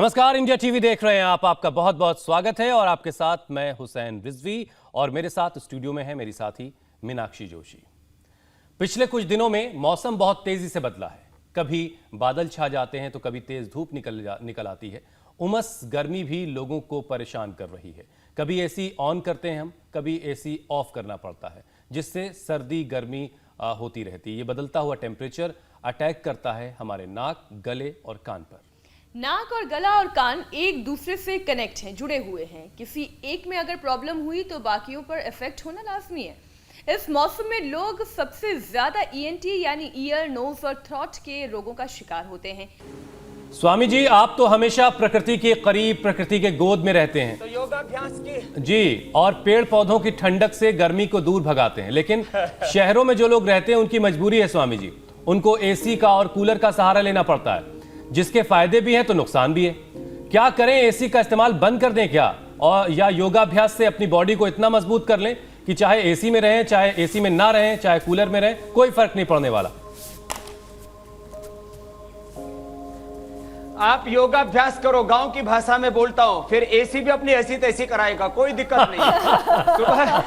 नमस्कार, India TV देख रहे हैं आप। आपका बहुत बहुत स्वागत है और आपके साथ मैं हुसैन रिजवी और मेरे साथ स्टूडियो में है मेरी साथी मीनाक्षी जोशी। पिछले कुछ दिनों में मौसम बहुत तेजी से बदला है। कभी बादल छा जाते हैं तो कभी तेज धूप निकल आती है। उमस गर्मी भी लोगों को परेशान कर रही है। कभी एसी ऑन करते हैं हम, कभी एसी ऑफ करना पड़ता है, जिससे सर्दी गर्मी होती रहती है। ये बदलता हुआ टेम्परेचर अटैक करता है हमारे नाक, गले और कान पर। नाक और गला और कान एक दूसरे से कनेक्ट हैं, जुड़े हुए हैं। किसी एक में अगर प्रॉब्लम हुई तो बाकियों पर इफेक्ट होना लाजमी है। इस मौसम में लोग सबसे ज्यादा ईएनटी यानी ईयर, नोज और थ्रोट के रोगों का शिकार होते हैं। स्वामी जी, आप तो हमेशा प्रकृति के करीब, प्रकृति के गोद में रहते हैं, तो योगाभ्यास की जी, और पेड़ पौधों की ठंडक से गर्मी को दूर भगाते हैं। लेकिन शहरों में जो लोग रहते हैं उनकी मजबूरी है स्वामी जी, उनको एसी का और कूलर का सहारा लेना पड़ता है, जिसके फायदे भी हैं तो नुकसान भी है। क्या करें, एसी का इस्तेमाल बंद कर दें क्या, और या योगाभ्यास से अपनी बॉडी को इतना मजबूत कर लें कि चाहे एसी में रहें, चाहे एसी में ना रहें, चाहे कूलर में रहें, कोई फर्क नहीं पड़ने वाला। आप योगाभ्यास करो, गांव की भाषा में बोलता हूं, फिर एसी भी अपनी ऐसी तैसी कराएगा, कोई दिक्कत नहीं। सुबह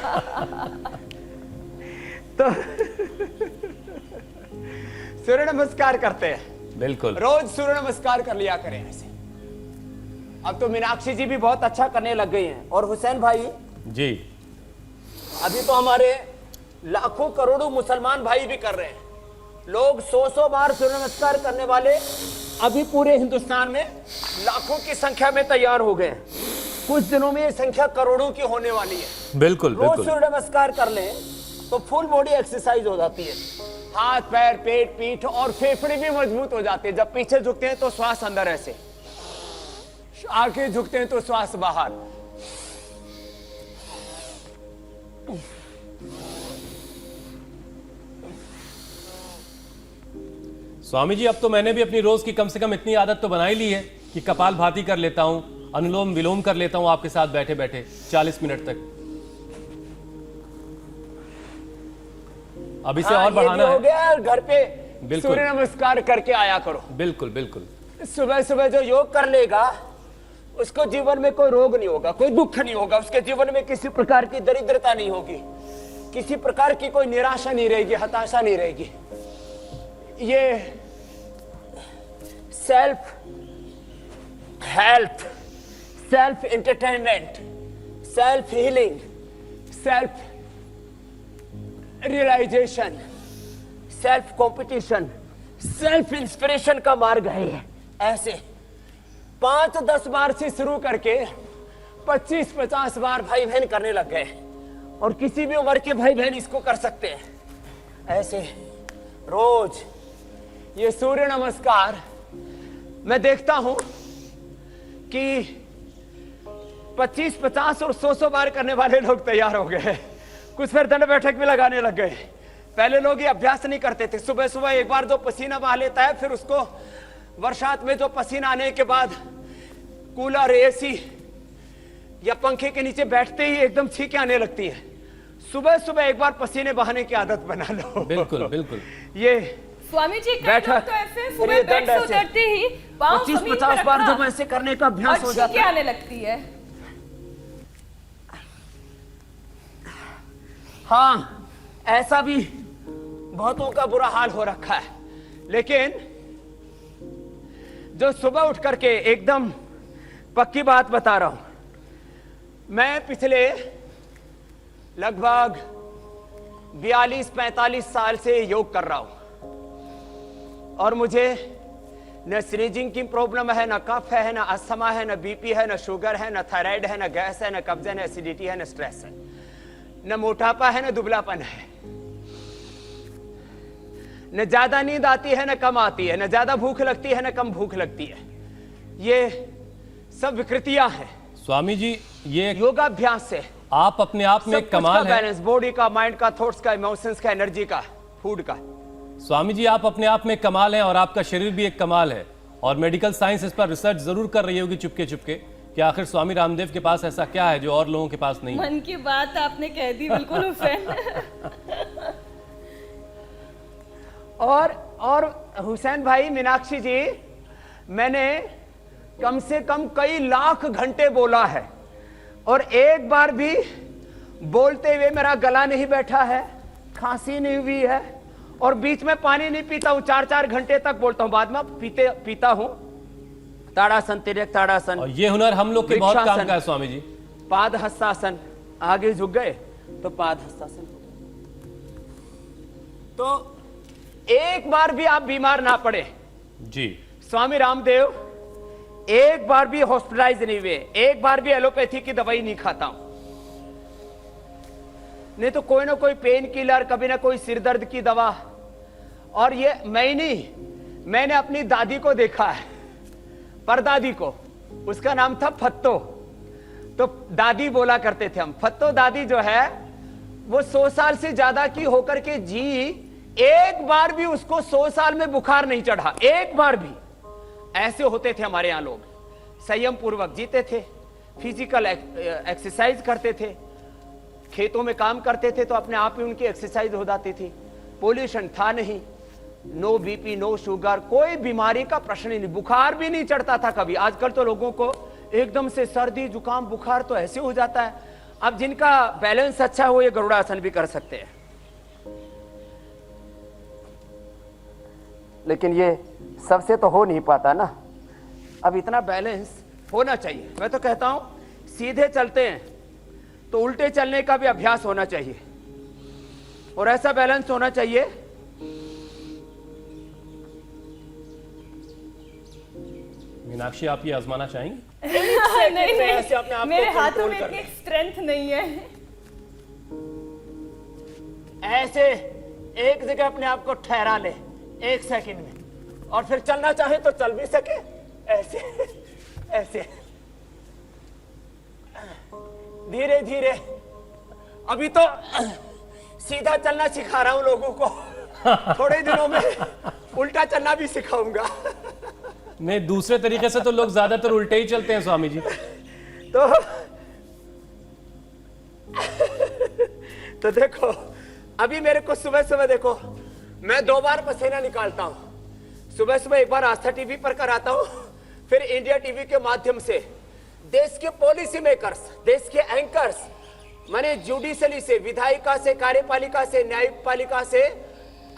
तो सूर्य नमस्कार करते हैं, बिल्कुल, रोज सूर्य नमस्कार कर लिया करें ऐसे। अब तो मीनाक्षी जी भी बहुत अच्छा करने लग गई हैं, और हुसैन भाई जी, अभी तो हमारे लाखों करोड़ों मुसलमान भाई भी कर रहे हैं। लोग 100 बार सूर्य नमस्कार करने वाले अभी पूरे हिंदुस्तान में लाखों की संख्या में तैयार हो गए हैं। कुछ दिनों में ये संख्या करोड़ों की होने वाली है। बिल्कुल रोज बिल्कुल। सूर्य नमस्कार कर लें तो फुल बॉडी एक्सरसाइज हो जाती है। हाथ, पैर, पेट, पीठ और फेफड़े भी मजबूत हो जाते हैं। जब पीछे झुकते हैं तो श्वास अंदर ऐसे, आगे झुकते हैं तो श्वास बाहर। स्वामी जी, अब तो मैंने भी अपनी रोज की कम से कम इतनी आदत तो बना ही ली है कि कपाल भाती कर लेता हूं, अनुलोम विलोम कर लेता हूं आपके साथ बैठे बैठे 40 मिनट तक। अभी से और बढ़ाना हो है। गया। घर पे बिल्कुल। सूर्य नमस्कार करके आया करो। बिल्कुल बिल्कुल। सुबह सुबह जो योग कर लेगा उसको जीवन में कोई रोग नहीं होगा, कोई दुख नहीं होगा, उसके जीवन में किसी प्रकार की दरिद्रता नहीं होगी, किसी प्रकार की कोई निराशा नहीं रहेगी, हताशा नहीं रहेगी। ये self health, self entertainment, self healing, self realisation, self competition, self inspiration का मार्ग है ये। ऐसे 5-10 बार से शुरू करके 25-50 बार भाई बहन करने लग गए, और किसी भी उम्र के भाई बहन इसको कर सकते हैं। ऐसे रोज ये सूर्य नमस्कार मैं देखता हूं कि 25-50 और 100 बार करने वाले लोग तैयार हो गए। कुछ फिर दंड बैठक भी लगाने लग गए। पहले लोग ये अभ्यास नहीं करते थे। सुबह सुबह एक बार जो पसीना बहा लेता है, फिर उसको बरसात में जो पसीना आने के बाद कूलर, एसी या पंखे के नीचे बैठते ही एकदम छींकें आने लगती है। सुबह सुबह एक बार पसीने बहाने की आदत बना लो। बिल्कुल बिल्कुल। ये स्वामी जी बैठक तो ऐसे सुबह बेड से उतरते ही 25-50 बार जब ऐसे करने का अभ्यास हो जाता है, आने लगती है। हाँ, ऐसा भी बहुतों का बुरा हाल हो रखा है। लेकिन जो सुबह उठ करके, एकदम पक्की बात बता रहा हूं, मैं पिछले लगभग 42-45 साल से योग कर रहा हूं, और मुझे न स्नीजिंग की प्रॉब्लम है, न कफ है, न अस्थमा है, न बीपी है, न शुगर है, न थायराइड है, न गैस है, न कब्ज है, न एसिडिटी है, न स्ट्रेस है, न मोटापा है, न दुबलापन है, न ज्यादा नींद आती है, न कम आती है, न ज्यादा भूख लगती है, न कम भूख लगती है। ये सब विकृतियां हैं स्वामी जी, ये योगाभ्यास से आप अपने आप में कमाल है। बैलेंस, बॉडी का, माइंड का, थॉट्स का, इमोशंस का, एनर्जी का, फूड का। स्वामी जी, आप अपने आप में कमाल हैं और आपका शरीर भी एक कमाल है, और मेडिकल साइंस इस पर रिसर्च जरूर कर रही होगी चुपके चुपके कि आखिर स्वामी रामदेव के पास ऐसा क्या है जो और लोगों के पास नहीं है। मन की बात आपने कह दी बिल्कुल हुसैन। और हुसैन भाई, मीनाक्षी जी, मैंने कम से कम कई लाख घंटे बोला है और एक बार भी बोलते हुए मेरा गला नहीं बैठा है, खांसी नहीं हुई है और बीच में पानी नहीं पीता हूं। 4-4 घंटे तक बोलता हूं, बाद में पीता हूं। ताड़ासन, तिर्यक ताड़ासन। और ये हुनर हम लोग के बहुत काम का है स्वामी जी। पाद हस्तासन, आगे झुक गए तो पाद हस्तासन। तो एक बार भी आप बीमार ना पड़े जी। स्वामी रामदेव एक बार भी हॉस्पिटलाइज नहीं हुए, एक बार भी एलोपैथी की दवाई नहीं खाता हूं। नहीं तो कोई ना कोई पेन किलर, कभी ना कोई सिर दर्द की दवा। और ये मैं नहीं, मैंने अपनी दादी को देखा है, परदादी को, उसका नाम था फत्तो। तो दादी बोला करते थे हम, फत्तो दादी जो है वो 100 साल से ज्यादा की होकर के जी, एक बार भी उसको 100 साल में बुखार नहीं चढ़ा, एक बार भी। ऐसे होते थे हमारे यहां लोग, संयम पूर्वक जीते थे, फिजिकल एक्सरसाइज करते थे, खेतों में काम करते थे तो अपने आप ही उनकी एक्सरसाइज हो जाती थी। पोल्यूशन था नहीं, नो बीपी, नो शुगर, कोई बीमारी का प्रश्न ही नहीं, बुखार भी नहीं चढ़ता था कभी। आजकल तो लोगों को एकदम से सर्दी जुकाम बुखार तो ऐसे हो जाता है। अब जिनका बैलेंस अच्छा हो ये गरुड़ासन भी कर सकते हैं, लेकिन ये सबसे तो हो नहीं पाता ना। अब इतना बैलेंस होना चाहिए। मैं तो कहता हूं सीधे चलते हैं तो उल्टे चलने का भी अभ्यास होना चाहिए और ऐसा बैलेंस होना चाहिए। मीनाक्षी, आप ये आजमाना चाहेंगे? नहीं ऐसे अपने आप को मेरे हाथों कंट्रोल में करना। इतनी स्ट्रेंथ नहीं है। ऐसे एक जगह अपने आप को ठहरा ले 1 सेकंड में, और फिर चलना चाहे तो चल भी सके, ऐसे ऐसे धीरे धीरे। अभी तो सीधा चलना सिखा रहा हूं लोगों को, थोड़े दिनों में उल्टा चलना भी सिखाऊंगा। नहीं, दूसरे तरीके से तो लोग ज्यादातर उल्टे ही चलते हैं स्वामी जी। तो देखो, अभी मेरे को सुबह सुबह देखो, मैं 2 बार पसीना निकालता हूं। सुबह सुबह एक बार आस्था टीवी पर कराता हूं, फिर इंडिया टीवी के माध्यम से देश के पॉलिसी मेकर्स, देश के एंकर्स, माने जुडिशरी से, विधायिका से, कार्यपालिका से, न्यायपालिका से,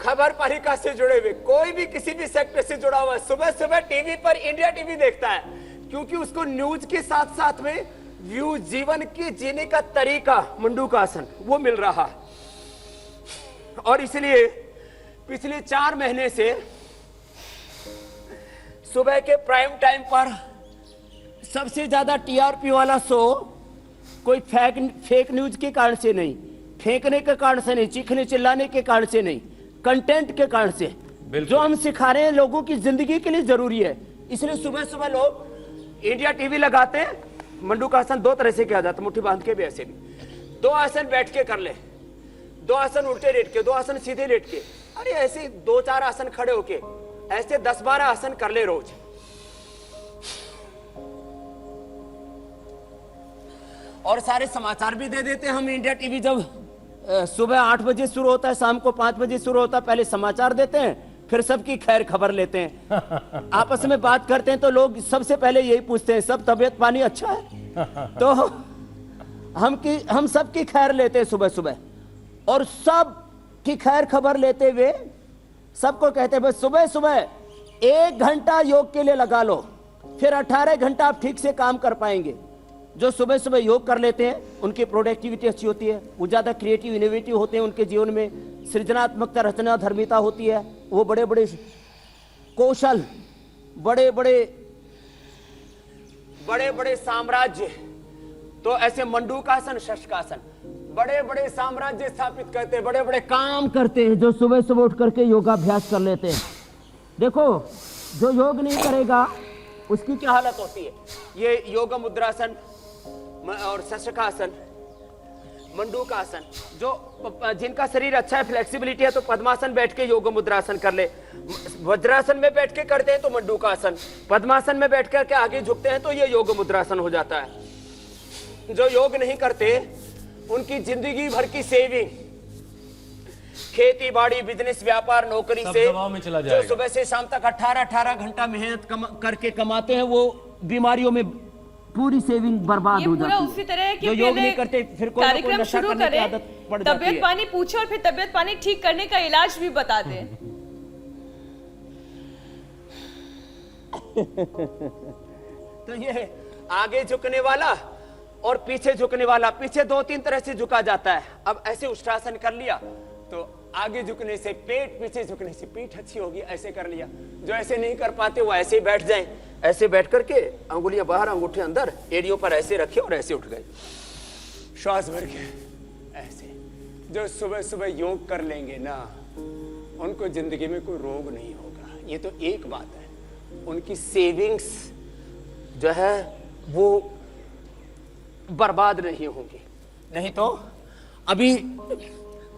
खबर पालिका से जुड़े हुए, कोई भी किसी भी सेक्टर से जुड़ा हुआ सुबह सुबह टीवी पर इंडिया टीवी देखता है, क्योंकि उसको न्यूज के साथ साथ में व्यू, जीवन की जीने का तरीका, मंडूकासन, वो मिल रहा। और इसलिए पिछले 4 महीने से सुबह के प्राइम टाइम पर सबसे ज्यादा टीआरपी वाला शो कोई फेक न्यूज के कारण से नहीं, फेंकने के कारण से नहीं, चीखने चिल्लाने के कारण से नहीं, कंटेंट के कारण से, जो हम सिखा रहे हैं लोगों की जिंदगी के लिए जरूरी है। इसलिए सुबह सुबह लोग इंडिया टीवी लगाते हैं। मंडूकासन 2 तरह से किया जाता है, मुट्ठी बांध के भी, ऐसे भी। 2 आसन बैठ के कर ले, 2 आसन उल्टे लेट के, 2 आसन सीधे लेट के, अरे ऐसे 2-4 आसन खड़े होके, ऐसे 10-12 आसन कर ले रोज। और सारे समाचार भी दे देते हैं हम इंडिया टीवी। जब सुबह 8 बजे शुरू होता है, शाम को 5 बजे शुरू होता है, पहले समाचार देते हैं, फिर सबकी खैर खबर लेते हैं। आपस में बात करते हैं तो लोग सबसे पहले यही पूछते हैं, सब तबीयत पानी अच्छा है? तो हम सबकी खैर लेते हैं सुबह सुबह, और सब की खैर खबर लेते हुए सबको कहते हैं बस सुबह सुबह 1 घंटा योग के लिए लगा लो, फिर 18 घंटा आप ठीक से काम कर पाएंगे। जो सुबह सुबह योग कर लेते हैं उनकी प्रोडक्टिविटी अच्छी होती है, वो ज्यादा क्रिएटिव इनोवेटिव होते हैं, उनके जीवन में सृजनात्मकता, रचना, धर्मिता होती है, वो बड़े बड़े कौशल, बड़े बड़े साम्राज्य, तो ऐसे मंडूकासन, शशकासन, बड़े बड़े साम्राज्य स्थापित करते हैं, बड़े बड़े काम करते हैं, जो सुबह सुबह उठ करके योगाभ्यास कर लेते हैं। देखो, जो योग नहीं करेगा उसकी क्या हालत होती है। ये योग मुद्रासन और शशकासन, मंडूकासन, जो जिनका शरीर अच्छा है, फ्लेक्सिबिलिटी है, तो पद्मासन बैठ के योग मुद्रासन कर ले। वज्रासन में बैठ के करते हैं तो मंडूकासन, पद्मासन में बैठ करके आगे झुकते हैं तो ये योग मुद्रासन हो जाता है। जो योग नहीं करते उनकी जिंदगी भर की सेविंग, खेती बाड़ी, बिजनेस, व्यापार, नौकरी से में चला जो जाएगा। सुबह से शाम तक 18 घंटा मेहनत करके कमाते हैं, वो बीमारियों में पूरी सेविंग बर्बाद ये हो पूरा जाती उसी है। तरह है कि जो योग पहले नहीं करते फिर कोई ना कोई कार्यक्रम नशा शुरू करने की करें, आदत पड़ जाती तबियत है। पानी पूछे और फिर तबियत पानी ठीक करने का इलाज भी बता दें। तो ये आगे झुकने वाला और पीछे झुकने वाला, पीछे 2-3 तरह से झुका जाता है। अब ऐसे उष्टासन कर लिया तो आगे झुकने से पेट, पीछे झुकने से पीठ अच्छी होगी, ऐसे कर लिया। जो ऐसे नहीं कर पाते वो ऐसे ही बैठ जाएं, ऐसे बैठ करके अंगुलियां बाहर अंगूठे अंदर, एड़ियों पर ऐसे रखे और ऐसे उठ गए, श्वास भर के ऐसे। जो सुबह सुबह योग कर लेंगे ना, उनको जिंदगी में कोई रोग नहीं होगा। ये तो एक बात है, उनकी सेविंग्स जो है वो बर्बाद नहीं होंगी। नहीं तो अभी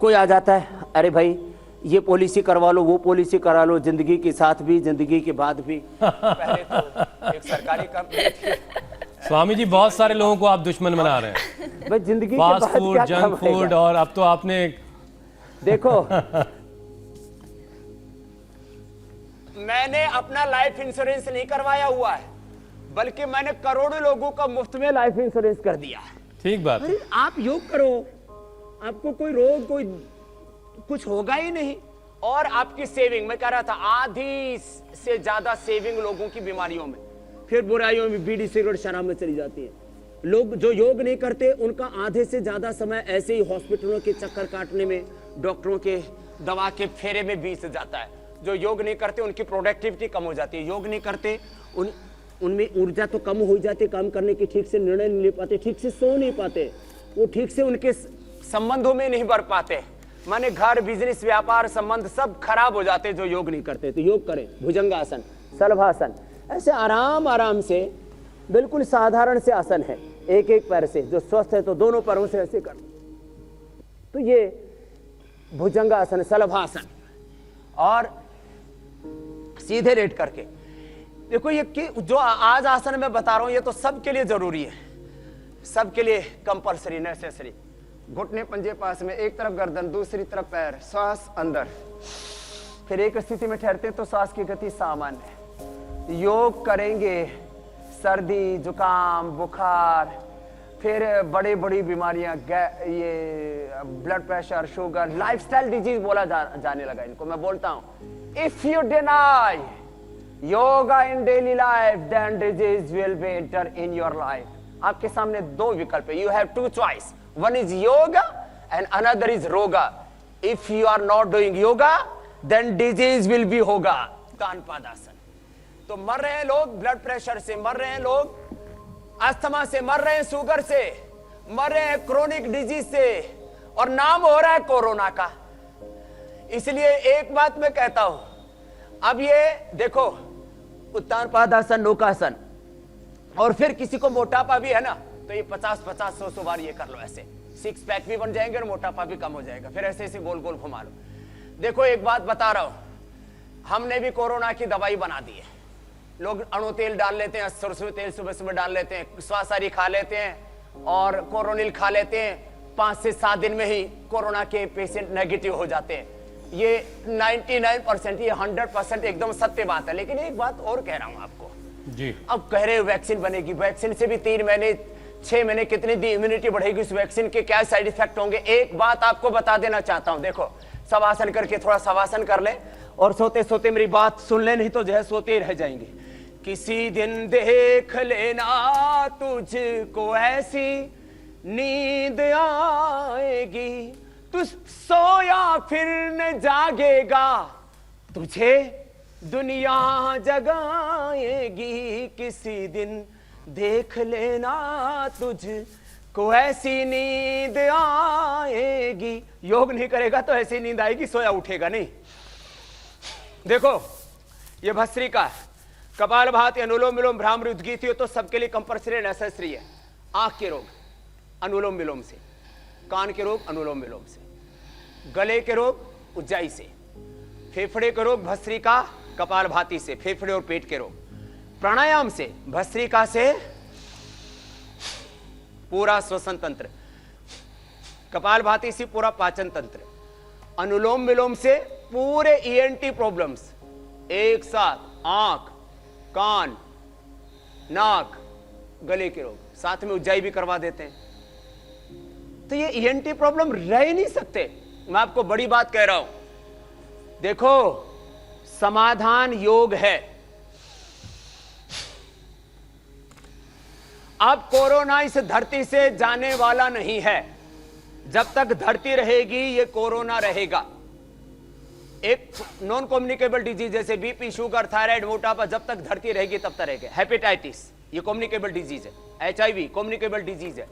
कोई आ जाता है, अरे भाई ये पॉलिसी करवा लो, वो पॉलिसी करा लो, जिंदगी के साथ भी जिंदगी के बाद भी। पहले तो एक सरकारी कंपनी थी। स्वामी जी, बहुत सारे लोगों को आप दुश्मन बना रहे हैं। भाई जिंदगी के फास्ट बाद फूड, क्या जंक कमाएगा? फूड, और अब तो आपने देखो मैंने अपना लाइफ इंश्योरेंस नहीं करवाया हुआ है, बल्कि मैंने करोड़ों लोगों का मुफ्त में लाइफ इंश्योरेंस कर दिया है। ठीक बात है। अरे आप योग करो, आपको कोई रोग कोई कुछ होगा ही नहीं। और आपकी सेविंग, मैं कह रहा था आधी से ज्यादा सेविंग लोगों की बीमारियों में, फिर बुराइयों में, बीड़ी सिगरेट शराब में चली जाती है। लोग जो योग नहीं करते उनका आधे से ज्यादा समय ऐसे ही हॉस्पिटलों के चक्कर काटने में, डॉक्टरों के दवा के फेरे में बीत जाता है। जो योग नहीं करते उनकी प्रोडक्टिविटी कम हो जाती है। योग नहीं करते उनमें ऊर्जा तो कम हो जाती, काम करने की ठीक से निर्णय नहीं ले पाते, ठीक से सो नहीं पाते, वो ठीक से उनके संबंधों में नहीं बढ़ पाते। माने घर, बिजनेस, व्यापार, संबंध सब खराब हो जाते जो योग नहीं करते। तो योग करें, भुजंगासन, शलभासन, ऐसे आराम आराम से, बिल्कुल साधारण से आसन है। एक एक पैर से, जो स्वस्थ है तो दोनों पैरों से ऐसे कर, तो ये भुजंगासन, शलभासन, और सीधे लेट करके। देखो ये कि जो आज आसन मैं बता रहा हूं ये तो सबके लिए जरूरी है, सबके लिए कंपलसरी, नेसेसरी। घुटने पंजे पास में, एक तरफ गर्दन, दूसरी तरफ पैर, श्वास अंदर, फिर एक स्थिति में ठहरते हैं तो श्वास की गति सामान्य। योग करेंगे, सर्दी, जुकाम, बुखार, फिर बड़ी बड़ी बीमारियां, ये blood pressure, sugar, lifestyle disease बोला जाने लगा इनको। मैं बोलता हूं, if you deny yoga in daily life then disease will be enter in your life. आपके सामने दो विकल्प है, you have two choice, one is yoga and another is roga. If you are not doing yoga then disease will be होगा। कानपादासन। तो मर रहे हैं लोग ब्लड प्रेशर से, मर रहे हैं लोग अस्थमा से, मर रहे हैं शुगर से, मर रहे हैं क्रोनिक डिजीज से, और नाम हो रहा है कोरोना का। इसलिए एक बात मैं कहता हूं, अब ये देखो उत्तान पादासन, नौकासन, और फिर किसी को मोटापा भी है ना, तो ये 50-50, 100 बार ये कर लो, ऐसे 6 पैक भी बन जाएंगे और मोटापा भी कम हो जाएगा। फिर ऐसे ऐसे गोल गोल घुमा लो। देखो एक बात बता रहा हूं, हमने भी कोरोना की दवाई बना दी है। लोग अणु तेल डाल लेते हैं, सरसों तेल सुबह सुबह डाल लेते हैं, स्वासारी खा लेते हैं और कोरोनिल खा लेते हैं। 5 से 7 दिन में ही कोरोना के पेशेंट नेगेटिव हो जाते हैं। ये 99%, ये 100% एकदम सत्य बात है। लेकिन एक बात और कह रहा हूं आपको जी। अब कह रहे हो वैक्सीन बनेगी, वैक्सीन से भी 3 महीने 6 महीने कितनी दी इम्यूनिटी बढ़ेगी, उस वैक्सीन के क्या साइड इफेक्ट होंगे। एक बात आपको बता देना चाहता हूं, देखो शवासन करके थोड़ा शवासन कर ले और सोते सोते मेरी बात सुन ले, नहीं तो जो है सोते रह जाएंगे। किसी दिन देख लेना तुझको ऐसी नींद आएगी, तू सोया फिर न जागेगा, तुझे दुनिया जगाएगी। किसी दिन देख लेना तुझको ऐसी नींद आएगी। योग नहीं करेगा तो ऐसी नींद आएगी, सोया उठेगा नहीं। देखो ये भस्त्रिका, कपालभाति, अनुलोम विलोम, भ्रामरी, उद्गीत, तो सबके लिए कंपल्सरी नेसेसरी है। आंख के रोग अनुलोम विलोम से, कान के रोग अनुलोम विलोम से, गले के रोग उज्जाई से, फेफड़े के रोग भस्त्रिका कपालभाति से, फेफड़े और पेट के रोग प्राणायाम से, भस्त्रिका से पूरा श्वसन तंत्र, कपालभाति से पूरा पाचन तंत्र, अनुलोम विलोम से पूरे ईएनटी प्रॉब्लम्स एक साथ, आंख, कान, नाक, गले के रोग, साथ में उज्जाई भी करवा देते हैं। तो ये ईएनटी प्रॉब्लम रह ही नहीं सकते। मैं आपको बड़ी बात कह रहा हूं, देखो समाधान योग है। अब कोरोना इस धरती से जाने वाला नहीं है। जब तक धरती रहेगी ये कोरोना रहेगा। एक नॉन कम्युनिकेबल डिजीज जैसे बीपी, शुगर, थायराइड, मोटापा, जब तक धरती रहेगी तब तक रहेगा। हेपेटाइटिस ये कम्युनिकेबल डिजीज है, एचआईवी कम्युनिकेबल डिजीज है,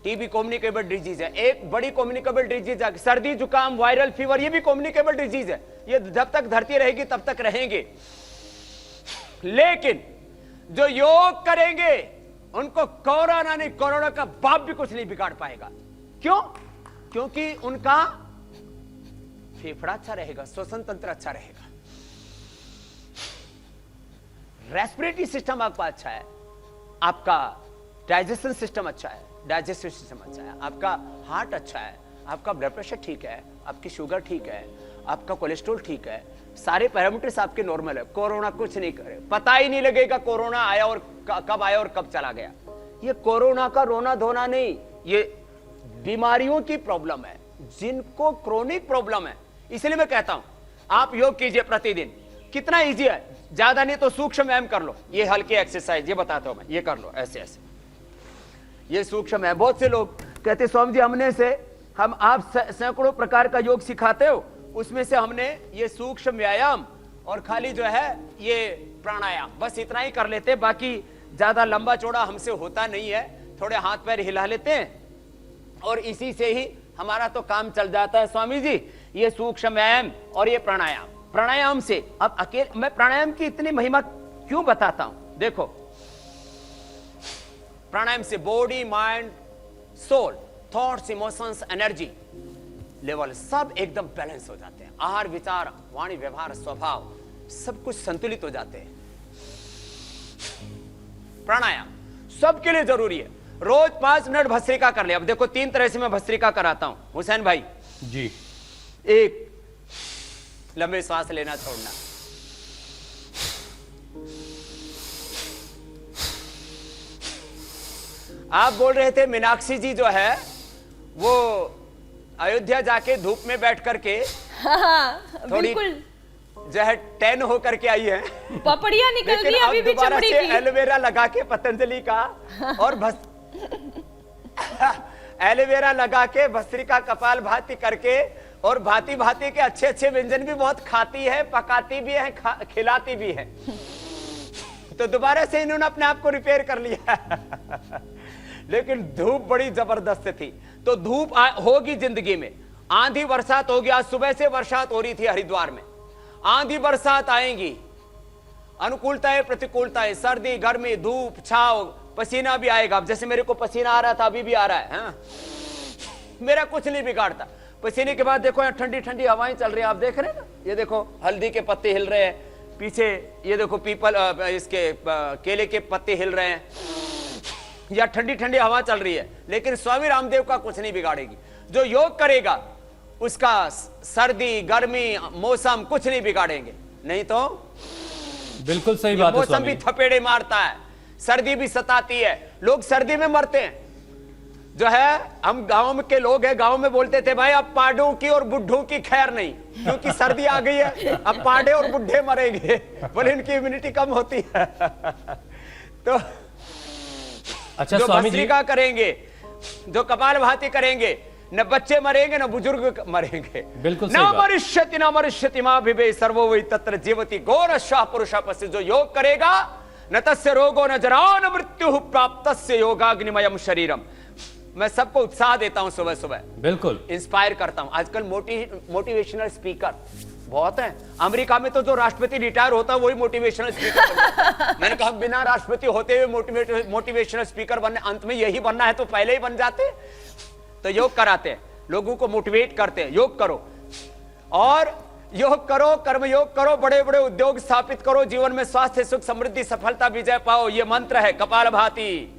टीबी कम्युनिकेबल डिजीज है। एक बड़ी कम्युनिकेबल डिजीज है सर्दी, जुकाम, वायरल फीवर, ये भी कम्युनिकेबल डिजीज है। ये जब तक धरती रहेगी तब तक रहेंगे। लेकिन जो योग करेंगे उनको कोरोना नहीं, कोरोना का बाप भी कुछ नहीं बिगाड़ पाएगा। क्यों? क्योंकि उनका फेफड़ा अच्छा रहेगा, श्वसन तंत्र अच्छा रहेगा, रेस्पिरेटरी सिस्टम आपका अच्छा है, आपका डाइजेशन सिस्टम अच्छा है, डाइजेस्टिव सिस्टम अच्छा है, आपका हार्ट अच्छा है, आपका ब्लड प्रेशर ठीक है, आपकी शुगर ठीक है, आपका कोलेस्ट्रॉल ठीक है, सारे पैरामीटर्स आपके नॉर्मल है। कोरोना कुछ नहीं करे, पता ही नहीं लगेगा कोरोना आया और कब आया और कब चला गया। ये कोरोना का रोना धोना नहीं, ये बीमारियों की प्रॉब्लम है, जिनको क्रोनिक प्रॉब्लम है। इसलिए मैं कहता हूं आप योग कीजिए प्रतिदिन। कितना इजी है, ज्यादा नहीं तो सूक्ष्म व्यायाम कर लो। ये हल्की एक्सरसाइज ये बताता हूं मैं, ये कर लो ऐसे ऐसे, ये सूक्ष्म है। बहुत से लोग कहते स्वामी जी हमने से हम आप सैकड़ों प्रकार का योग सिखाते हो, उसमें से हमने ये सूक्ष्म व्यायाम और खाली जो है ये प्राणायाम बस इतना ही कर लेते, बाकी ज्यादा लंबा चौड़ा हमसे होता नहीं है। थोड़े हाथ पैर हिला लेते हैं और इसी से ही हमारा तो काम चल जाता है। स्वामी जी ये सूक्ष्म व्यायाम और ये प्राणायाम, प्राणायाम से अब अकेले मैं प्राणायाम की इतनी महिमा क्यों बताता हूं, देखो प्राणायाम से body, mind, soul, thoughts, emotions, energy level सब एकदम बैलेंस हो जाते हैं। आहार, विचार, वाणी, व्यवहार, स्वभाव सब कुछ संतुलित हो जाते हैं। प्राणायाम सबके लिए जरूरी है। रोज 5 मिनट भस्त्रिका कर ले। अब देखो 3 तरह से मैं भस्त्रिका कराता हूं हुसैन भाई जी। एक, लंबे सांस लेना छोड़ना, आप बोल रहे थे मीनाक्षी जी जो है वो अयोध्या जाके धूप में बैठ करके थोड़ी जो है टैन होकर के आई है, पपड़ियां निकल गई अभी भी चमड़ी की। एलोवेरा लगा के पतंजलि का और एलोवेरा लगा के भस्त्रिका कपाल भाती करके और भांति भांति के अच्छे अच्छे व्यंजन भी बहुत खाती है, पकाती भी है, खिलाती भी है। तो दोबारा से इन्होंने अपने आप को रिपेयर कर लिया। लेकिन धूप बड़ी जबरदस्त थी। तो धूप होगी जिंदगी में, आंधी बरसात होगी। आज सुबह से बरसात हो रही थी हरिद्वार में, आंधी बरसात आएंगी, अनुकूलताएं प्रतिकूलताएं, सर्दी गर्मी, धूप छाव, पसीना भी आएगा। अब जैसे मेरे को पसीना आ रहा था, अभी भी आ रहा है, हाँ? मेरा कुछ नहीं बिगाड़ता। पसीने के बाद देखो यहाँ ठंडी ठंडी हवाएं चल रही है, आप देख रहे हैं ना, ये देखो हल्दी के पत्ते हिल रहे हैं पीछे, ये देखो पीपल इसके केले के पत्ते हिल रहे हैं, या ठंडी ठंडी हवा चल रही है। लेकिन स्वामी रामदेव का कुछ नहीं बिगाड़ेगी। जो योग करेगा उसका सर्दी गर्मी मौसम कुछ नहीं बिगाड़ेंगे। नहीं तो बिल्कुल सही बात है। मौसम भी थपेड़े मारता है, सर्दी भी सताती है, लोग सर्दी में मरते हैं। जो है हम गांव के लोग हैं, गांव में बोलते थे भाई अब पाडों की और बुढ़ों की खैर नहीं, क्योंकि सर्दी आ गई है, अब पाडे और बुढ़े मरेंगे, बोले इनकी इम्यूनिटी कम होती है। तो अच्छा जो स्वामी जी भस्त्रिका करेंगे, जो कपालभाति करेंगे, न बच्चे मरेंगे न बुजुर्ग मरेंगे। बिल्कुल न मरिष्यति न मरिष्यति मां भिवे सर्वो वै तत्र जीवति गौरश्वाः पुरुषः पश्य। जो योग करेगा न तस्य रोगो न जरा न मृत्यु प्राप्तस्य योगाग्निमयम् शरीरम। मैं सबको उत्साह देता हूं, सुबह सुबह बिल्कुल इंस्पायर करता हूं। आजकल मोटिवेशनल स्पीकर बहुत है। अमेरिका में तो जो राष्ट्रपति रिटायर होता है वही मोटिवेशनल स्पीकर। मैंने कहा बिना राष्ट्रपति होते हुए मोटिवेशनल स्पीकर बनने, अंत में यही बनना है तो पहले ही बन जाते। तो योग कराते हैं, लोगों को मोटिवेट करते हैं, योग करो और योग करो, कर्म योग करो, बड़े बड़े उद्योग स्थापित करो, जीवन में स्वास्थ्य सुख समृद्धि सफलता विजय पाओ। ये मंत्र है कपालभाति।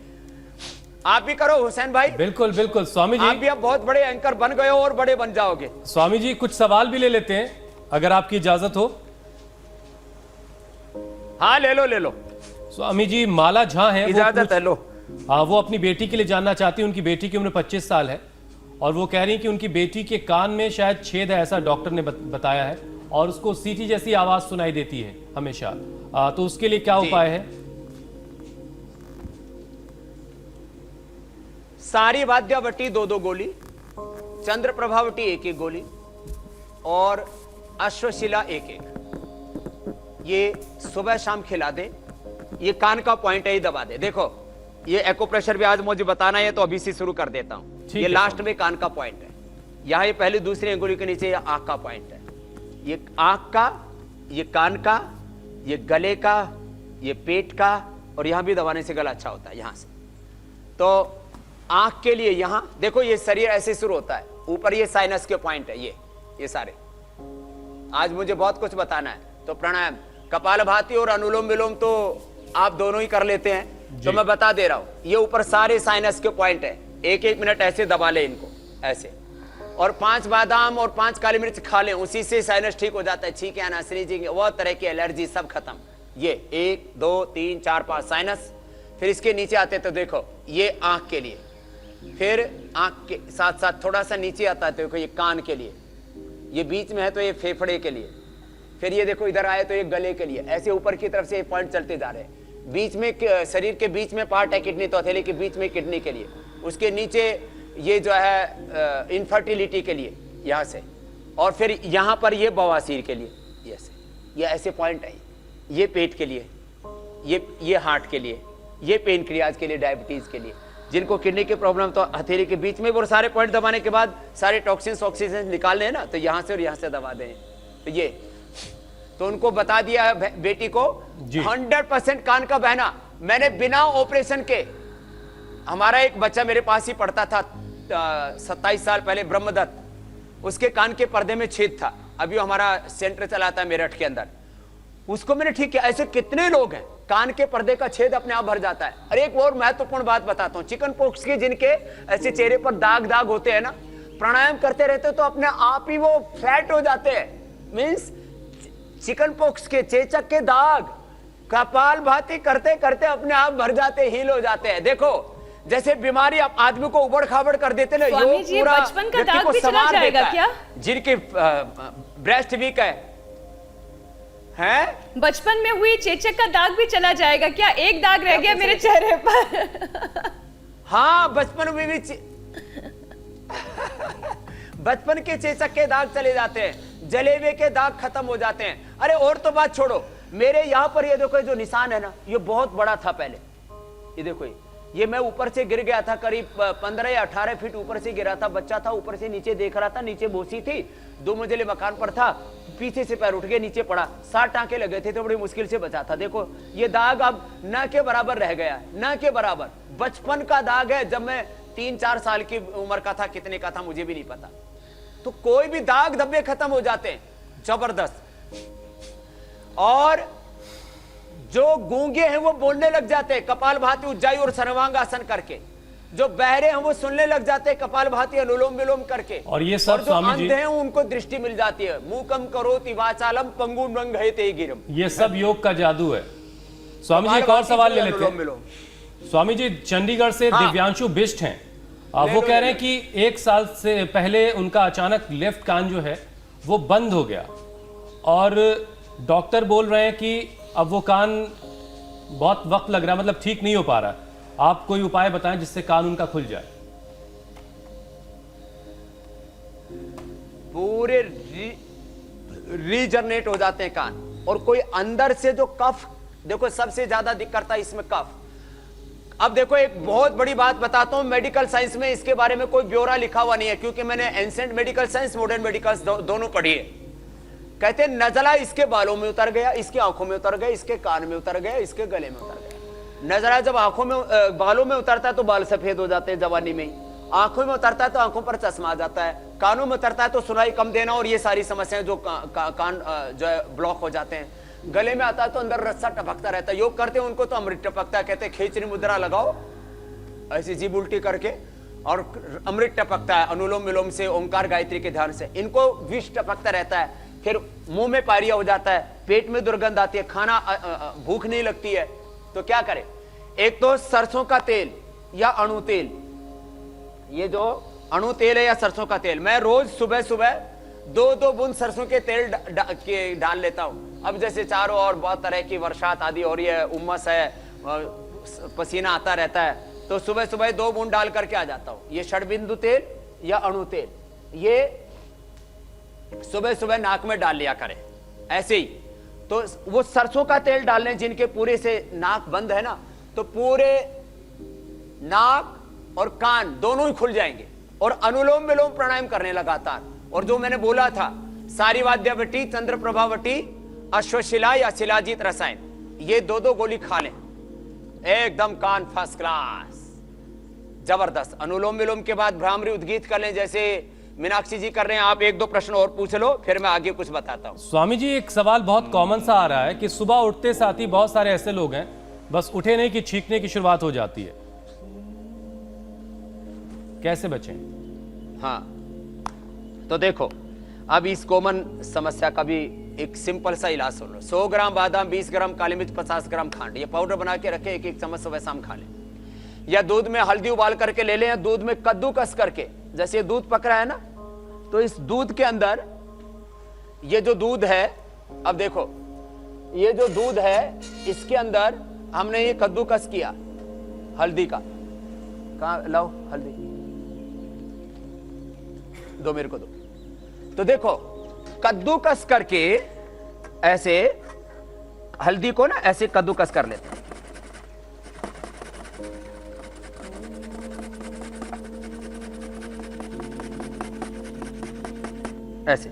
आप भी करो हुसैन भाई। बिल्कुल बिल्कुल स्वामी जी, आप भी अब बहुत बड़े एंकर बन गए हो और बड़े बन जाओगे। स्वामी जी कुछ सवाल भी ले लेते हैं अगर आपकी इजाजत हो। हाँ ले लो ले लो। स्वामी जी, माला झा है, इजाजत है, लो। वो अपनी बेटी के लिए जानना चाहती है। उनकी बेटी की उम्र 25 साल है और वो कह रही है कि उनकी बेटी के कान में शायद छेद है, ऐसा डॉक्टर ने बताया है, और उसको सीटी जैसी आवाज सुनाई देती है हमेशा। तो उसके लिए क्या उपाय है? सारी वाद्यावटी 2-2 गोली, चंद्र प्रभावटी 1-1 गोली और अश्वशिला 1-1, ये सुबह शाम खिला दे। ये कान का पॉइंट है, ये दबा दे। देखो ये एक्यूप्रेशर भी आज मुझे बताना है तो अभी से शुरू कर देता हूं। ये लास्ट में कान का पॉइंट है, यहां ये पहली दूसरी अंगुली के नीचे ये आंख का पॉइंट है। ये आंख का, ये कान का, ये गले का, ये पेट का, और यहां भी दबाने से गला अच्छा होता है यहां से। तो आंख के लिए यहां देखो, ये शरीर ऐसे शुरू होता है, ऊपर ये साइनस के पॉइंट है, ये सारे। आज मुझे बहुत कुछ बताना है, तो प्राणायाम, कपालभाति और अनुलोम विलोम तो आप दोनों ही कर लेते हैं, तो मैं बता दे रहा हूं। ये ऊपर सारे साइनस के पॉइंट है, 1-1 मिनट ऐसे दबा ले इनको ऐसे, और 5 बादाम और 5 काली मिर्च खा लें, उसी से साइनस ठीक हो जाता है। ठीक है ना श्री जी, वो तरह की एलर्जी सब खत्म। ये 1 2 3 4 5 साइनस। फिर इसके नीचे आते तो देखो ये आंख के लिए, फिर आंख के साथ साथ थोड़ा सा नीचे आता है, देखो ये कान के लिए, ये बीच में है तो ये फेफड़े के लिए, फिर ये देखो इधर आए तो ये गले के लिए। ऐसे ऊपर की तरफ से ये पॉइंट चलते जा रहे हैं। बीच में शरीर के बीच में पार्ट है किडनी, तो हथेली के बीच में किडनी के लिए, उसके नीचे ये जो है इनफर्टिलिटी के लिए यहाँ से, और फिर यहाँ पर ये बवासीर के लिए, ये ऐसे पॉइंट है। ये पेट के लिए, ये हार्ट के लिए, ये पेनक्रियाज के लिए, डायबिटीज के लिए, जिनको किडनी की प्रॉब्लम, तो हथेली के बीच में वो सारे पॉइंट दबाने के बाद सारे टॉक्सिन्स ऑक्सीजन निकालने हैं ना, तो यहाँ से और यहाँ से दबा दें। तो ये तो उनको बता दिया है बेटी को 100% कान का बहना। मैंने बिना ऑपरेशन के, हमारा एक बच्चा मेरे पास ही पढ़ता था 27 साल पहले, ब्रह्मदत्त, उसके कान के पर्दे में छेद था, अभी हमारा सेंटर चलाता है मेरठ के अंदर, उसको मैंने ठीक किया। ऐसे कितने लोग हैं कान के पर्दे का छेद अपने आप भर जाता है। अरे एक और महत्वपूर्ण बात बताता हूं, चिकन पॉक्स की जिनके ऐसे चेहरे पर दाग दाग होते हैं ना, प्राणायाम करते रहते तो अपने आप ही वो फ्लैट हो जाते हैं। मींस चिकन पॉक्स के, चेचक के दाग कपालभाति करते करते अपने आप भर जाते, हील हो जाते हैं। देखो जैसे बीमारी आप आदमी को उबड़ खाबड़ कर देते ना, स्वामी जी, बचपन का दाग भी चला जाएगा क्या? जिनके ब्रेस्ट वीक है, बचपन में हुई चेचक का दाग भी चला जाएगा क्या? एक दाग रह गया मेरे चेहरे पर। हाँ, बचपन में भी बचपन के चेचक के दाग चले जाते हैं, जलेबे के दाग खत्म हो जाते हैं। अरे और तो बात छोड़ो, मेरे यहाँ पर ये देखो जो निशान है ना, ये बहुत बड़ा था पहले। ये देखो ये मैं ऊपर से गिर गया था, करीब 15 या 18 फीट ऊपर से गिरा था, बच्चा था, ऊपर से नीचे देख रहा था, नीचे बोसी थी, 2 मंजिले मकान पर था, पीछे से पैर उठ गया, नीचे पड़ा, 60 टांके लगे थे, तो बड़ी मुश्किल से बचा था। देखो ये दाग अब न के बराबर रह गया, न के बराबर। बचपन का दाग है, जब मैं 3-4 साल की उम्र का था, कितने का था मुझे भी नहीं पता। तो कोई भी दाग धब्बे खत्म हो जाते हैं, जबरदस्त। और जो गूंगे हैं वो बोलने लग जाते हैं कपालभाति, उज्जाई और सर्वांग आसन करके। जो बहरे हैं वो सुनने लग जाते हैं कपालभाति, अनुलोम विलोम करके। और ये सब, और जो अंधे हैं उनको दृष्टि मिल जाती है। मूकम करोति वाचालम पंगुम रंगयते गिरम। ये सब योग का जादू है। स्वामी जी एक और सवाल ले लेते हैं। स्वामी जी चंडीगढ़ से दिव्यांशु बिष्ट हैं, वो कह रहे हैं कि 1 साल से पहले उनका अचानक लेफ्ट कान जो है वो बंद हो गया, और डॉक्टर बोल रहे हैं कि अब वो कान बहुत वक्त लग रहा है, मतलब ठीक नहीं हो पा रहा। आप कोई उपाय बताएं जिससे कान उनका खुल जाए। पूरे रीजनरेट हो जाते हैं कान। और कोई अंदर से जो कफ, देखो सबसे ज्यादा दिक्कत करता है इसमें कफ। अब देखो एक बहुत बड़ी बात बताता हूं, मेडिकल साइंस में इसके बारे में कोई ब्यौरा लिखा हुआ नहीं है, क्योंकि मैंने ancient medical science, modern medical दोनों पढ़ी है। कहते हैं नजला इसके बालों में उतर गया, इसकी आंखों में उतर गया, इसके कान में उतर गया, इसके गले में उतर गया। नजला जब आंखों में बालों में उतरता है तो बाल सफेद हो जाते हैं जवानी में ही, आंखों में उतरता है तो आंखों पर चश्मा आ जाता है, कानों में उतरता है तो सुनाई कम देना और ये सारी समस्याएं जो कान जो है ब्लॉक हो जाते हैं। गले में आता है तो अंदर रस्सा टपकता रहता है। योग करते हैं उनको तो अमृत टपकता है, कहते हैं खींचनी मुद्रा लगाओ ऐसी जीभ उल्टी करके और अमृत टपकता है, अनुलोम विलोम से, ओंकार गायत्री के ध्यान से। इनको विष टपकता रहता है, फिर मुंह में पायरिया हो जाता है, पेट में दुर्गंध आती है, खाना भूख नहीं लगती है, तो क्या करें? एक तो सरसों का तेल या अणु तेल, ये जो अणु तेल है या सरसों का तेल, मैं रोज सुबह सुबह 2-2 बूंद सरसों के तेल डाल लेता हूं। अब जैसे चारों ओर बहुत तरह की वर्षात आदि हो रही है, उमस है, पसीना आता रहता है, तो सुबह सुबह 2 बूंद डाल करके आ जाता हूं। ये षडबिंदु तेल या अणु तेल, ये सुबह सुबह नाक में डाल लिया करें। ऐसे ही तो वो सरसों का तेल डालने जिनके पूरे से नाक बंद है ना, तो पूरे नाक और कान दोनों ही खुल जाएंगे। और अनुलोम विलोम प्राणायाम करने लगातार। और जो मैंने बोला था, सारी वाद्यावटी, चंद्र प्रभावटी, अश्वशिला या शिलाजीत रसायन, ये 2-2 गोली खा लें, एकदम कान फर्स्ट क्लास, जबरदस्त। अनुलोम विलोम के बाद भ्रामरी उद्गीत कर लें, जैसे मीनाक्षी जी कर रहे हैं। आप 1-2 प्रश्न और पूछ लो, फिर मैं आगे कुछ बताता हूं। स्वामी जी, एक सवाल बहुत कॉमन सा आ रहा है कि सुबह उठते साथ ही बहुत सारे ऐसे लोग हैं, बस उठे नहीं कि छींकने की शुरुआत हो जाती है, कैसे बचें? हाँ, तो देखो, अब इस कॉमन समस्या का भी एक सिंपल सा इलाज सुन लो। 100 ग्राम बादाम, 20 ग्राम काली मिर्च, 50 ग्राम खांड, ये पाउडर बना के रखे, 1-1 चम्मच सुबह शाम खा लें। या दूध में हल्दी उबाल करके ले लें, या दूध में कद्दूकस करके, जैसे दूध पक रहा है ना, तो इस दूध के अंदर, ये जो दूध है, अब देखो, ये जो दूध है, इसके अंदर हमने ये कद्दूकस किया हल्दी का। कहां लाओ हल्दी, दो मेरे को दो। तो देखो, कद्दूकस करके ऐसे हल्दी को ना ऐसे कद्दूकस कर लेते हैं, ऐसे।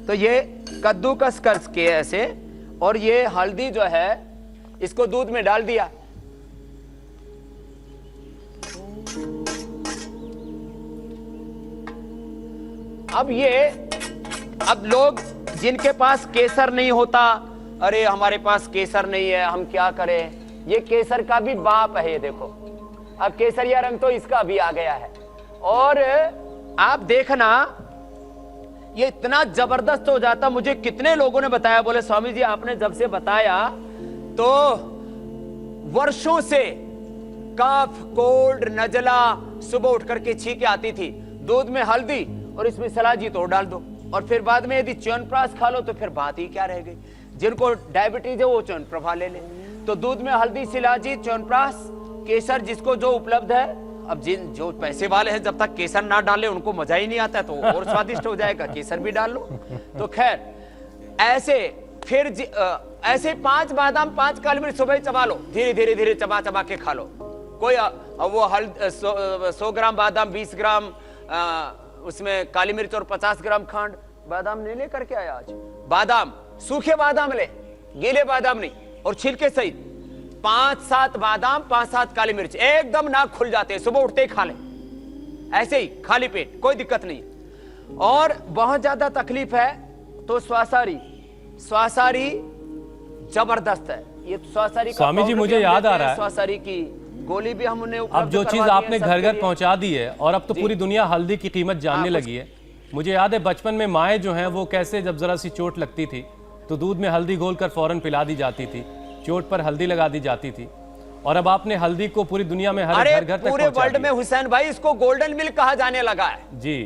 तो ये कद्दूकस करके ऐसे, और ये हल्दी जो है इसको दूध में डाल दिया। अब लोग जिनके पास केसर नहीं होता, अरे हमारे पास केसर नहीं है, हम क्या करें? ये केसर का भी बाप है, ये देखो, अब केसरिया रंग तो इसका भी आ गया है। और आप देखना, ये इतना जबरदस्त हो जाता। मुझे कितने लोगों ने बताया, बोले स्वामी जी आपने जब से बताया तो वर्षों से कफ, कोल्ड, नजला, सुबह उठ करके छींके आती थी। दूध में हल्दी और इसमें सलाजी तोड़ डाल दो, और फिर बाद में यदि च्यवनप्राश खा लो तो फिर बात ही क्या रह गई। जिनको डायबिटीज है वो च्यवनप्रभा ले ले। तो दूध में हल्दी, शिलाजीत, च्यवनप्राश, केसर, जिसको जो उपलब्ध है। अब जिन जो पैसे वाले हैं, जब तक केसर ना डाले उनको मजा ही नहीं आता है, तो और स्वादिष्ट हो जाएगा, केसर भी डाल लो। तो खैर, ऐसे फिर ऐसे 5 बादाम, 5 काली मिर्च सुबह चबा लो, धीरे धीरे धीरे चबा चबा के खा लो। कोई वो 100 ग्राम बादाम, 20 ग्राम उसमें काली मिर्च और 50 ग्राम खांड। बादाम नहीं ले करके आया आज, बादाम सूखे बादाम ले, गीले बादाम नहीं, और छिलके सहित 5-7 बादाम, 5-7 काली मिर्च, एकदम नाक खुल जाते हैं, सुबह उठते ही खा ले, ऐसे ही खाली पेट, कोई दिक्कत नहीं। और बहुत ज्यादा तकलीफ है तो स्वासारी जबरदस्त है। ये स्वासारी का स्वामी जी मुझे याद आ रहा है, स्वासारी की गोली भी हमने अब जो चीज आपने घर घर पहुंचा दी है, और अब तो पूरी दुनिया हल्दी की कीमत जानने लगी है। मुझे याद है बचपन में माएँ जो हैं वो कैसे, जब जरा सी चोट लगती थी तो दूध में हल्दी घोलकर फौरन पिला दी जाती थी, चोट पर हल्दी लगा दी जाती थी। और अब आपने हल्दी को पूरी दुनिया में हर घर घर तक पूरे वर्ल्ड में हुसैन भाई इसको गोल्डन मिल्क कहा जाने लगा है जी।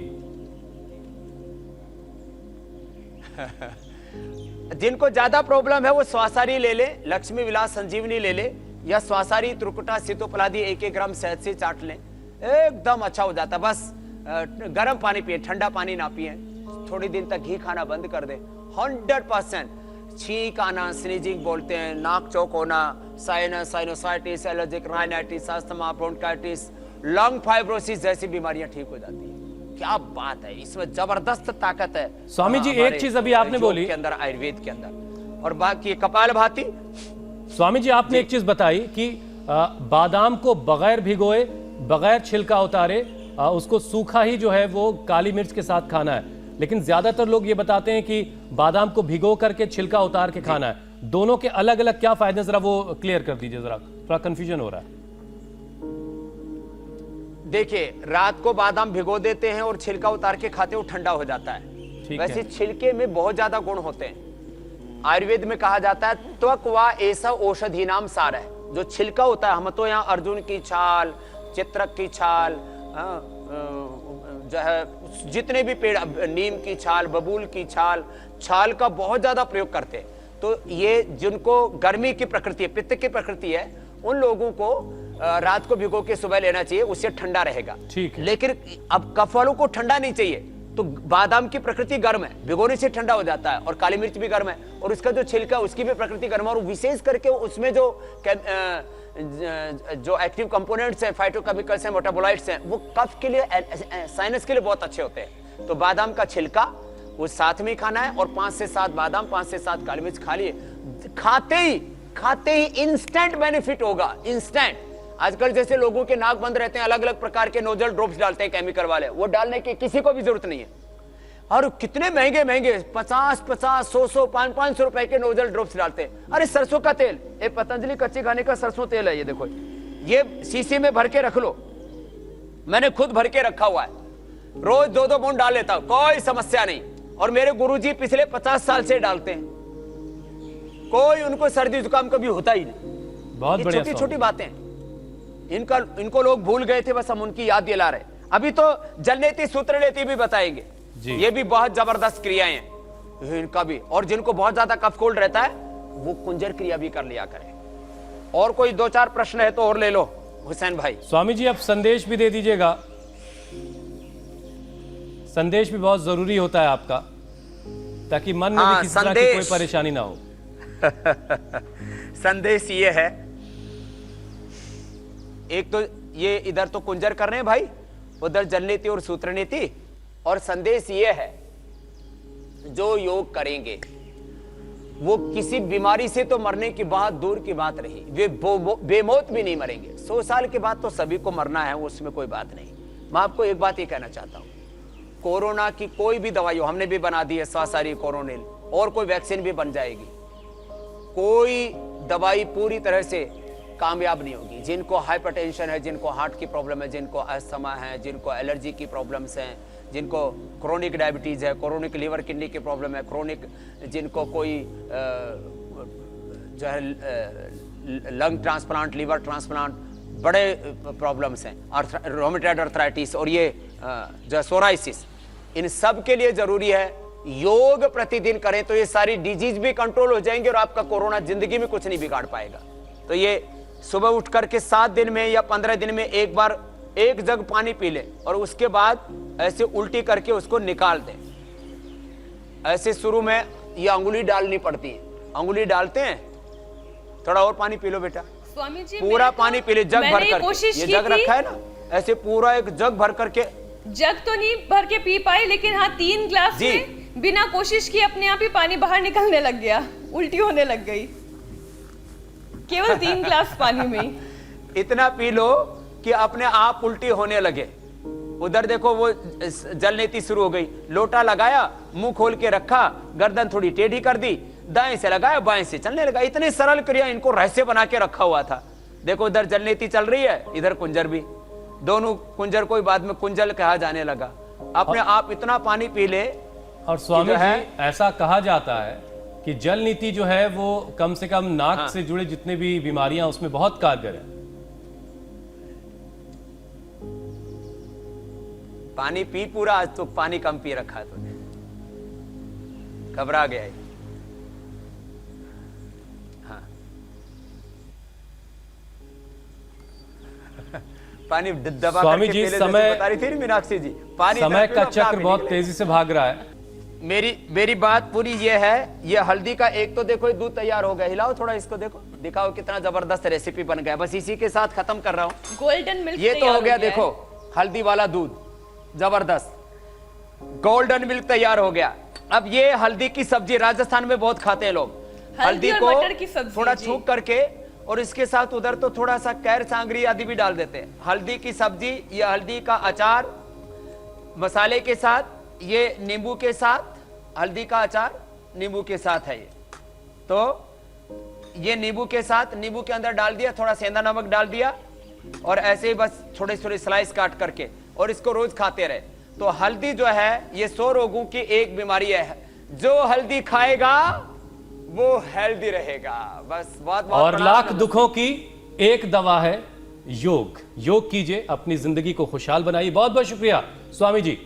जिनको ज्यादा प्रॉब्लम है वो स्वासारी ले ले, लक्ष्मी विलास संजीवनी ले ले, या स्वासारी, त्रिकुटा, सीतोपलादी 1-1 ग्राम शहद से चाट लें, एकदम अच्छा हो जाता। बस गर्म पानी पिए, ठंडा पानी ना पिए, थोड़ी दिन तक घी खाना बंद कर दे। 100% छींक आना, स्नीजिंग बोलते हैं, नाक चौक होना, sinus, sinusitis, allergic rhinitis, asthma, bronchitis, lung fibrosis जैसी बीमारियां ठीक हो जाती है। क्या बात है, इसमें जबरदस्त ताकत है। स्वामी जी एक चीज अभी आपने बोली के अंदर, आयुर्वेद के अंदर, और बाकी कपालभाति। स्वामी जी आपने एक चीज बताई कि बादाम को बगैर भिगोए, बगैर छिलका उतारे, उसको सूखा ही जो है वो काली मिर्च के साथ खाना है। लेकिन ज्यादातर लोग ये बताते हैं कि बादाम को भिगो करके छिलका उतार के खाना है। दोनों के अलग अलग क्या फायदे, जरा वो क्लियर कर दीजिए, जरा थोड़ा कंफ्यूजन हो रहा है। देखिए, रात को बादाम भिगो देते हैं और छिलका उतार के खाते हो, ठंडा हो जाता है। वैसे छिलके में बहुत ज्यादा गुण होते हैं। आयुर्वेद में कहा जाता है त्वक वा ऐसा औषधि नाम सार है। जो छिलका होता है, हम तो यहाँ अर्जुन की छाल, चित्रक की छाल, जो है जितने भी पेड़, नीम की छाल, बबूल की छाल, छाल का बहुत ज्यादा प्रयोग करते हैं। तो ये जिनको गर्मी की प्रकृति है, पित्त की प्रकृति है, उन लोगों को रात को भिगो के सुबह लेना चाहिए, उससे ठंडा रहेगा। ठीक है। लेकिन अब कफ वालों को ठंडा नहीं चाहिए, तो बादाम की प्रकृति गर्म है, भिगोने से ठंडा हो जाता है, और काली मिर्च भी गर्म है, और उसका जो छिलका है उसकी भी प्रकृति गर्म है, और विशेष करके उसमें जो एक्टिव कंपोनेंट्स हैं, फाइटोकेमिकल्स हैं, मेटाबोलाइट्स हैं, वो कफ के लिए, साइनस के लिए बहुत अच्छे होते हैं। तो बादाम का छिलका वो साथ में खाना है, और 5 से 7 बादाम, 5 से 7 काली मिर्च खा लिए, खाते ही इंस्टेंट बेनिफिट होगा, इंस्टेंट। आजकल जैसे लोगों के नाक बंद रहते हैं, अलग अलग प्रकार के नोजल ड्रॉप्स डालते हैं केमिकल वाले, वो डालने की किसी को भी जरूरत नहीं है। और कितने महंगे महंगे 50, 100, 500 रुपए के नोजल ड्रॉप्स डालते हैं। अरे सरसों का तेल, एक पतंजलि कच्चे खाने का सरसों तेल है, ये देखो, ये शीशे में भर के रख लो, मैंने खुद भर के रखा हुआ है, रोज 2-2 बूंद डाल लेता हूं, कोई समस्या नहीं। और मेरे गुरुजी पिछले 50 साल से डालते हैं, कोई उनको सर्दी जुकाम कभी होता ही नहीं। बहुत बढ़िया। छोटी छोटी बातें इनको लोग भूल गए थे, बस हम उनकी याद दिला रहे। अभी तो जलनेति सूत्रनेति भी बताएंगे, ये भी बहुत जबरदस्त क्रियाएं हैं इनका भी। और जिनको बहुत ज्यादा कफ कोल्ड रहता है, वो कुंजर क्रिया भी कर लिया करें। और कोई 2-4 प्रश्न है तो और ले लो हुसैन भाई। स्वामी जी, अब संदेश भी दे दीजिएगा, संदेश भी बहुत जरूरी होता है आपका, ताकि मन में भी किसी तरह की कोई परेशानी ना हो। संदेश ये है, एक तो ये इधर तो कुंजर कर रहे हैं भाई, उधर जलनेति और सूत्रनेति। और संदेश ये है, जो योग करेंगे वो किसी बीमारी से तो मरने की बात दूर की बात रही, वे बेमौत भी नहीं मरेंगे। 100 साल के बाद तो सभी को मरना है, उसमें कोई बात नहीं। मैं आपको एक बात ये कहना चाहता हूं, कोरोना की कोई भी दवाई हो, हमने भी बना दी है स्वासारी कोरोनिल, और कोई वैक्सीन भी बन जाएगी, कोई दवाई पूरी तरह से कामयाब नहीं होगी। जिनको हाइपरटेंशन है, जिनको हार्ट की प्रॉब्लम है, जिनको अस्थमा है, जिनको एलर्जी की प्रॉब्लम्स हैं, जिनको क्रोनिक डायबिटीज है, क्रोनिक लिवर किडनी की प्रॉब्लम है, क्रोनिक जिनको कोई जो है लंग ट्रांसप्लांट, लिवर ट्रांसप्लांट, बड़े प्रॉब्लम्स हैं, रोमेटॉइड अर्थराइटिस और ये जो सोराइसिस, इन सब के लिए जरूरी है योग प्रतिदिन करें, तो ये सारी डिजीज भी कंट्रोल हो जाएंगे और आपका कोरोना जिंदगी में कुछ नहीं बिगाड़ पाएगा। तो ये सुबह उठ करके 7 दिन में या 15 दिन में एक बार 1 जग पानी पी ले, और उसके बाद ऐसे उल्टी करके उसको निकाल दें। ऐसे शुरू में ये अंगुली डालनी पड़ती है, अंगुली डालते हैं, थोड़ा और पानी पी लो बेटा, स्वामी जी पूरा पानी पी ले, जग भर करके। कोशिश ये जग रखा है ना, ऐसे पूरा एक जग भर करके। जग तो नहीं भर के पी पाई, लेकिन हाँ 3 ग्लास में बिना कोशिश किए अपने आप ही पानी बाहर निकलने लग गया, उल्टी होने लग गई केवल 3 ग्लास पानी में। इतना पी लो कि अपने आप उल्टी होने लगे। उधर देखो वो जलनेति शुरू हो गई, लोटा लगाया, मुंह खोल के रखा, गर्दन थोड़ी टेढ़ी कर दी, दाएं से लगाया, बाएं से चलने लगा। इतनी सरल क्रिया, इनको रहस्य बना के रखा हुआ था। देखो उधर जलनेति चल रही है, इधर कुंजर भी, दोनों कुंजर को बाद में कुंजल कहा जाने लगा। अपने आप इतना पानी पी ले। और स्वामी जी, ऐसा कहा जाता है कि जल नीति जो है वो कम से कम नाक से जुड़े जितने भी बीमारियां उसमें बहुत कारगर है। पानी पी पूरा, आज तो पानी कम पी रखा है तूने, घबरा गया है। हाँ पानी दबा स्वामी करके जी, पहले समय बता रही थी मीनाक्षी जी, पानी समय का चक्र बहुत तेजी से भाग रहा है। मेरी बात पूरी ये है, ये हल्दी का एक तो देखो दूध तैयार हो गया, हिलाओ थोड़ा इसको, देखो दिखाओ कितना जबरदस्त रेसिपी बन गया। बस इसी के साथ खत्म कर रहा हूं। गोल्डन मिल्क ये तो हो गया, देखो हल्दी वाला दूध जबरदस्त, गोल्डन मिल्क तैयार हो गया। अब ये हल्दी की सब्जी राजस्थान में बहुत खाते हैं लोग, हल्दी को थोड़ा छूक करके, और इसके साथ उधर तो थोड़ा सा कैर सांगरी आदि भी डाल देते हैं। हल्दी की सब्जी, ये हल्दी का अचार मसाले के साथ, ये नींबू के साथ, हल्दी का अचार नींबू के साथ है ये। तो ये नींबू के साथ, नींबू के अंदर डाल दिया, थोड़ा सेंधा नमक डाल दिया, और ऐसे ही बस थोड़े थोड़े स्लाइस काट करके, और इसको रोज खाते रहे। तो हल्दी जो है ये 100 रोगों की एक बीमारी है, जो हल्दी खाएगा वो हेल्दी रहेगा। बस बहुत और लाख दुखों की एक दवा है योग। योग कीजिए, अपनी जिंदगी को खुशहाल बनाइए। बहुत बहुत शुक्रिया स्वामी जी।